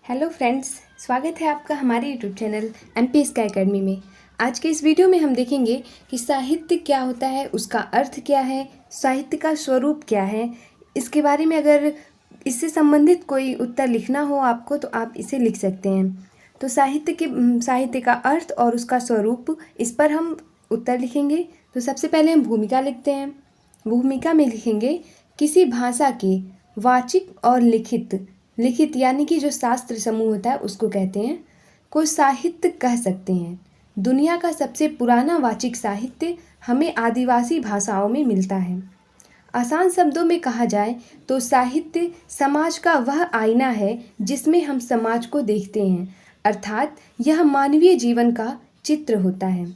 Hello friends, स्वागत है आपका हमारे YouTube channel MP sky academy में। आज के इस वीडियो में हम देखेंगे कि साहित्य क्या होता है, उसका अर्थ क्या है, साहित्य का स्वरूप क्या है। इसके बारे में अगर इससे संबंधित कोई उत्तर लिखना हो आपको तो आप इसे लिख सकते हैं। तो साहित्य का अर्थ और उसका स्वरूप, इस पर हम उत्तर लिखेंगे। तो सबसे पहले हम भूमिका लिखते हैं। भूमिका में लिखेंगे किसी भाषा के वाचिक और लिखित यानी कि जो शास्त्र समूह होता है उसको कहते हैं, को साहित्य कह सकते हैं। दुनिया का सबसे पुराना वाचिक साहित्य हमें आदिवासी भाषाओं में मिलता है। आसान शब्दों में कहा जाए तो साहित्य समाज का वह आईना है जिसमें हम समाज को देखते हैं, अर्थात यह मानवीय जीवन का चित्र होता है।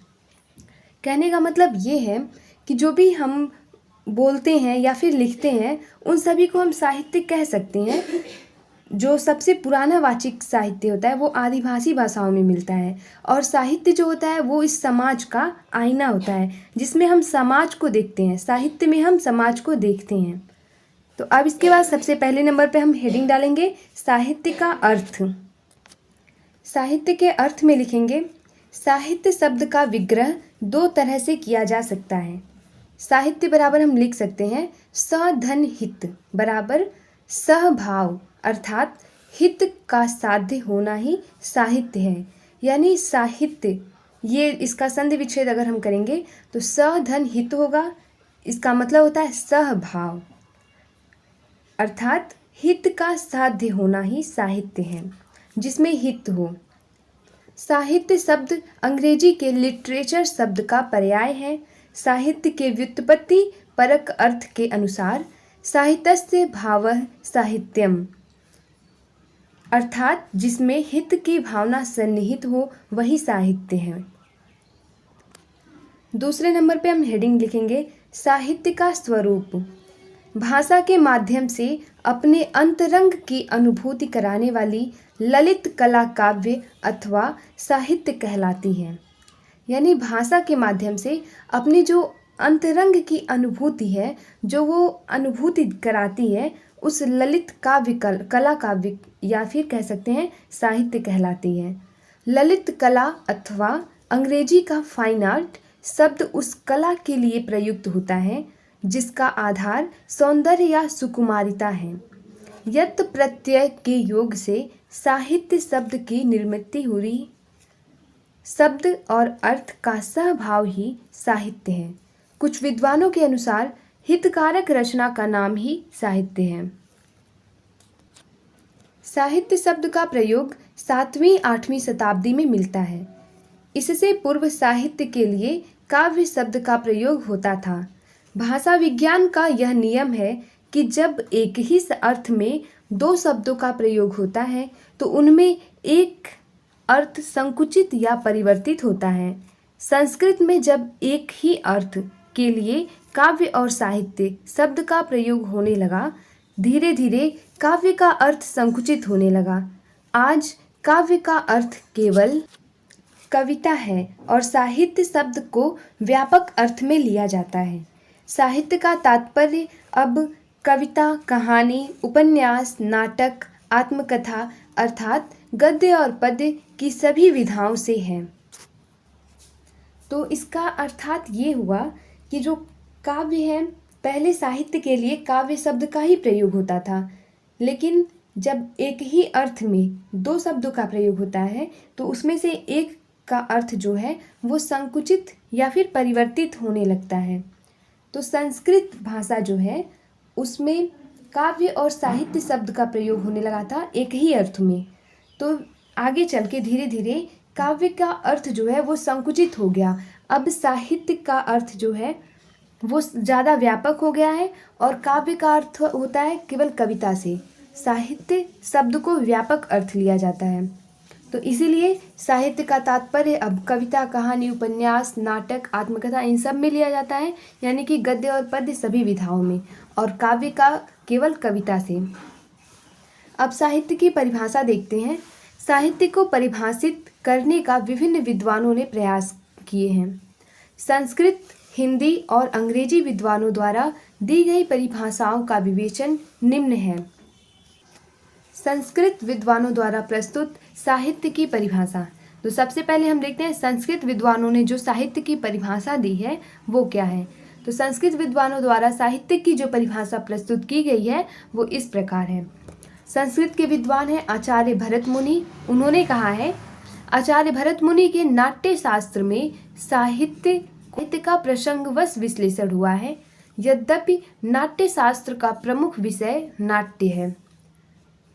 कहने का मतलब ये है कि जो भी हम बोलते हैं या फिर लिखते हैं उन सभी को हम साहित्य कह सकते हैं। जो सबसे पुराना वाचिक साहित्य होता है वो आदिवासी भाषाओं में मिलता है, और साहित्य जो होता है वो इस समाज का आईना होता है जिसमें हम समाज को देखते हैं। साहित्य में हम समाज को देखते हैं। तो अब इसके बाद सबसे पहले नंबर पे हम हेडिंग डालेंगे साहित्य का अर्थ। साहित्य के अर्थ में लिखेंगे साहित्य शब्द का विग्रह दो तरह से किया जा सकता है। साहित्य बराबर हम लिख सकते हैं सधन हित बराबर सहभाव, अर्थात हित का साध्य होना ही साहित्य है। यानी साहित्य, ये इसका संधि विच्छेद अगर हम करेंगे तो सधन हित होगा। इसका मतलब होता है सहभाव, अर्थात हित का साध्य होना ही साहित्य है, जिसमें हित हो। साहित्य शब्द अंग्रेजी के लिटरेचर शब्द का पर्याय है। साहित्य के व्युत्पत्ति परक अर्थ के अनुसार साहित्यस्य भावः साहित्यम, अर्थात जिसमें हित की भावना सन्निहित हो वही साहित्य है। दूसरे नंबर पे हम हेडिंग लिखेंगे साहित्य का स्वरूप। भाषा के माध्यम से अपने अंतरंग की अनुभूति कराने वाली ललित कला काव्य अथवा साहित्य कहलाती है। यानी भाषा के माध्यम से अपनी जो अंतरंग की अनुभूति है, जो वो अनुभूति कराती है, उस ललित कला काव्य या फिर कह सकते हैं साहित्य कहलाती है। ललित कला अथवा अंग्रेजी का फाइन आर्ट शब्द उस कला के लिए प्रयुक्त होता है जिसका आधार सौंदर्य या सुकुमारिता है। यत् प्रत्यय के योग से साहित्य शब्द की निर्मिति हुई। शब्द और अर्थ का सहभाव ही साहित्य है। कुछ विद्वानों के अनुसार हितकारक रचना का नाम ही साहित्य है। साहित्य शब्द का प्रयोग 7वीं-8वीं शताब्दी में मिलता है। इससे पूर्व साहित्य के लिए काव्य शब्द का प्रयोग होता था। भाषा विज्ञान का यह नियम है कि जब एक ही अर्थ में दो शब्दों का प्रयोग होता है तो उनमें एक अर्थ संकुचित या परिवर्तित होता है। संस्कृत में जब एक ही अर्थ के लिए काव्य और साहित्य शब्द का प्रयोग होने लगा, धीरे धीरे काव्य का अर्थ संकुचित होने लगा। आज काव्य का अर्थ केवल कविता है और साहित्य शब्द को व्यापक अर्थ में लिया जाता है। साहित्य का तात्पर्य अब कविता, कहानी, उपन्यास, नाटक, आत्मकथा अर्थात गद्य और पद्य की सभी विधाओं से है। तो इसका अर्थात ये हुआ कि जो काव्य है, पहले साहित्य के लिए काव्य शब्द का ही प्रयोग होता था, लेकिन जब एक ही अर्थ में दो शब्दों का प्रयोग होता है तो उसमें से एक का अर्थ जो है वो संकुचित या फिर परिवर्तित होने लगता है। तो संस्कृत भाषा जो है उसमें काव्य और साहित्य शब्द का प्रयोग होने लगा था एक ही अर्थ में। तो आगे चल के धीरे धीरे काव्य का अर्थ जो है वो संकुचित हो गया। अब साहित्य का अर्थ जो है वो ज़्यादा व्यापक हो गया है और काव्य का अर्थ होता है केवल कविता से। साहित्य शब्द को व्यापक अर्थ लिया जाता है। तो इसीलिए साहित्य का तात्पर्य अब कविता, कहानी, उपन्यास, नाटक, आत्मकथा इन सब में लिया जाता है, यानी कि गद्य और पद्य सभी विधाओं में, और काव्य का केवल कविता से। अब साहित्य की परिभाषा देखते हैं। साहित्य को परिभाषित करने का विभिन्न विद्वानों ने प्रयास किए हैं। संस्कृत, हिंदी और अंग्रेजी विद्वानों द्वारा दी गई परिभाषाओं का विवेचन निम्न है। संस्कृत विद्वानों द्वारा प्रस्तुत साहित्य की परिभाषा। तो सबसे पहले हम देखते हैं संस्कृत विद्वानों ने जो साहित्य की परिभाषा दी है वो क्या है। तो संस्कृत विद्वानों द्वारा साहित्य की जो परिभाषा प्रस्तुत की गई है वो इस प्रकार है। संस्कृत के विद्वान हैं आचार्य भरत मुनि। उन्होंने कहा है, आचार्य भरत मुनि के नाट्य शास्त्र में साहित्य का प्रसंगवश विश्लेषण हुआ है। यद्यपि नाट्य शास्त्र का प्रमुख विषय नाट्य है।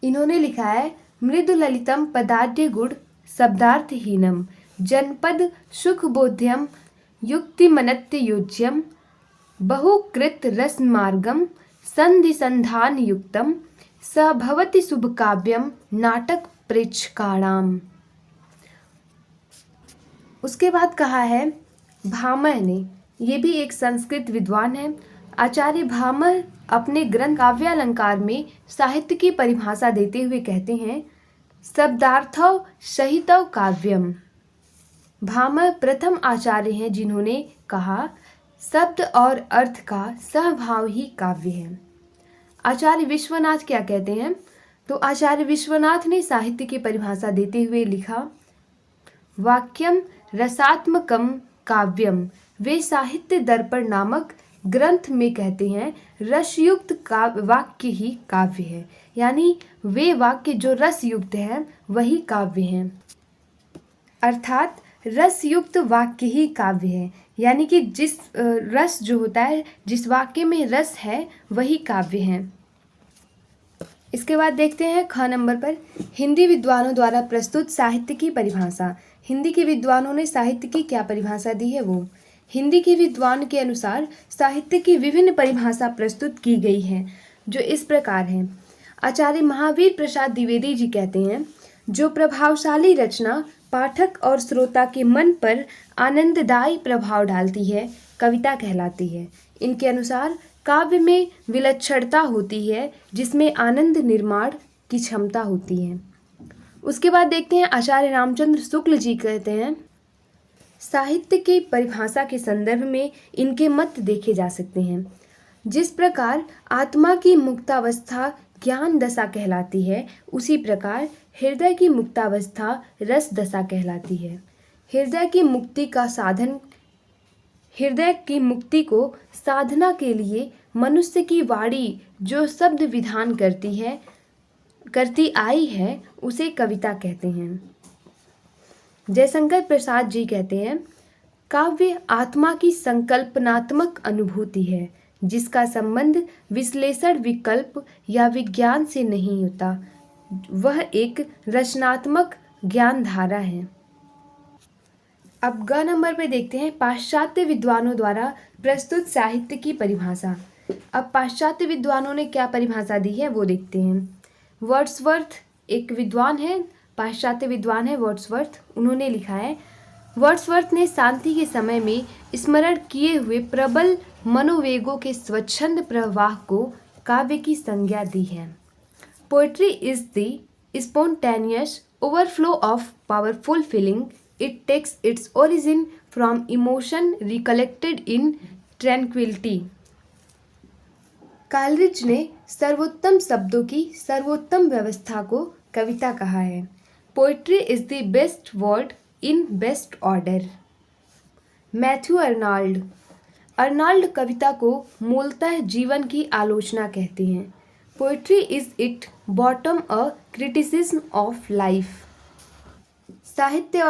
इन्होंने लिखा है, मृदु ललितम पदार्थ गुण शब्दार्थहीनम जनपद सुखबोध्यम युक्तिमनत्य योज्यम बहुकृत रसमार्गम संधि संधान युक्तम स भवति शुभ काव्यम नाटक प्रेक्षकाणाम। उसके बाद कहा है भामह ने, ये भी एक संस्कृत विद्वान है। आचार्य भामह अपने ग्रंथ काव्यालंकार में साहित्य की परिभाषा देते हुए कहते हैं, शब्दार्थौ सहितौ काव्यम। भामह प्रथम आचार्य हैं जिन्होंने कहा शब्द और अर्थ का सहभाव ही काव्य है। आचार्य विश्वनाथ क्या कहते हैं? तो आचार्य विश्वनाथ ने साहित्य की परिभाषा देते हुए लिखा, वाक्यम रसात्मकम काव्यम। वे साहित्य दर्पण नामक ग्रंथ में कहते हैं रसयुक्त वाक्य ही काव्य है, यानी वे वाक्य जो रसयुक्त हैं वही काव्य हैं। अर्थात रसयुक्त वाक्य ही काव्य है, यानी कि जिस रस जो होता है, जिस वाक्य में रस है वही काव्य है। इसके बाद देखते हैं ख नंबर पर, हिंदी विद्वानों द्वारा प्रस्तुत साहित्य की परिभाषा। हिंदी के विद्वानों ने साहित्य की क्या परिभाषा दी है वो। हिंदी के विद्वान के अनुसार साहित्य की विभिन्न परिभाषा प्रस्तुत की गई है, जो इस प्रकार है। आचार्य महावीर प्रसाद द्विवेदी जी कहते हैं, जो प्रभावशाली रचना पाठक और श्रोता के मन पर आनंददायी प्रभाव डालती है कविता कहलाती है। इनके अनुसार काव्य में विलक्षणता होती है जिसमें आनंद निर्माण की क्षमता होती है। उसके बाद देखते हैं आचार्य रामचंद्र शुक्ल जी कहते हैं, साहित्य की परिभाषा के संदर्भ में इनके मत देखे जा सकते हैं। जिस प्रकार आत्मा की मुक्तावस्था ज्ञान दशा कहलाती है, उसी प्रकार हृदय की मुक्तावस्था रस दशा कहलाती है। हृदय की मुक्ति को साधना के लिए मनुष्य की वाणी जो शब्द विधान करती आई है उसे कविता कहते हैं। जयशंकर प्रसाद जी कहते हैं, काव्य आत्मा की संकल्पनात्मक अनुभूति है जिसका संबंध विश्लेषण विकल्प या विज्ञान से नहीं होता, वह एक रचनात्मक ज्ञान धारा है। अब ग नंबर पे देखते हैं पाश्चात्य विद्वानों द्वारा प्रस्तुत साहित्य की परिभाषा। अब पाश्चात्य विद्वानों ने क्या परिभाषा दी है वो देखते हैं। वर्ड्सवर्थ एक विद्वान है, पाश्चात्य विद्वान है वर्ड्सवर्थ। उन्होंने लिखा है, वर्ड्सवर्थ ने शांति के समय में स्मरण किए हुए प्रबल मनोवेगों के स्वच्छंद प्रवाह को काव्य की संज्ञा दी है। Poetry is the spontaneous overflow of powerful feeling. It takes its origin from emotion recollected in tranquillity. Coleridge ने सर्वोत्तम शब्दों की सर्वोत्तम व्यवस्था को कविता कहा है। Poetry is the best word in best order. Matthew Arnold कविता को मूलतः जीवन की आलोचना कहते हैं। Poetry is it bottom a criticism of life. साहित्य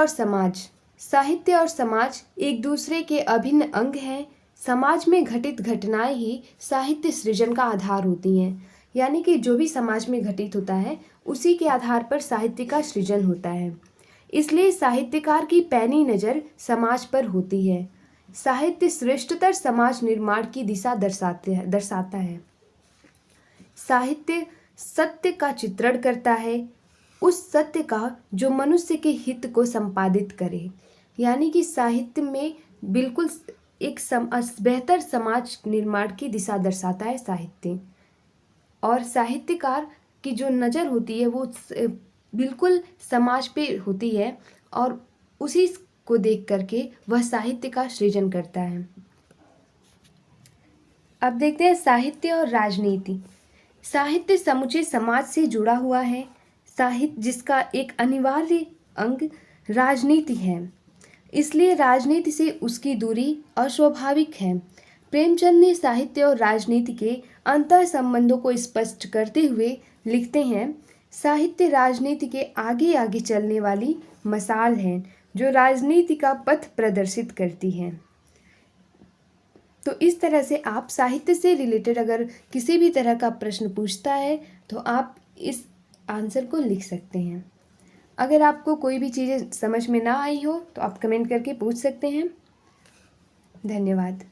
और समाज एक दूसरे के अभिन्न अंग हैं। समाज में घटित घटनाएं ही साहित्य सृजन का आधार होती हैं, यानी कि जो भी समाज में घटित होता है उसी के आधार पर साहित्य का सृजन होता है। इसलिए साहित्यकार की पैनी नज़र समाज पर होती है। साहित्य श्रेष्ठतर समाज निर्माण की दिशा दर्शाता है। साहित्य सत्य का चित्रण करता है, उस सत्य का जो मनुष्य के हित को संपादित करे, यानी कि साहित्य में बिल्कुल एक बेहतर समाज निर्माण की दिशा दर्शाता है साहित्य। और साहित्यकार की जो नज़र होती है वो बिल्कुल समाज पे होती है और उसी को देख करके वह साहित्य का सृजन करता है। अब देखते हैं साहित्य और राजनीति। साहित्य समूचे समाज से जुड़ा हुआ है। साहित्य जिसका एक अनिवार्य अंग राजनीति है, इसलिए राजनीति से उसकी दूरी अस्वाभाविक है। प्रेमचंद ने साहित्य और राजनीति के अंतर संबंधों को स्पष्ट करते हुए लिखते हैं, साहित्य राजनीति के आगे आगे चलने वाली मशाल है जो राजनीति का पथ प्रदर्शित करती है। तो इस तरह से आप साहित्य से रिलेटेड अगर किसी भी तरह का प्रश्न पूछता है तो आप इस आंसर को लिख सकते हैं। अगर आपको कोई भी चीज़ें समझ में ना आई हो तो आप कमेंट करके पूछ सकते हैं। धन्यवाद।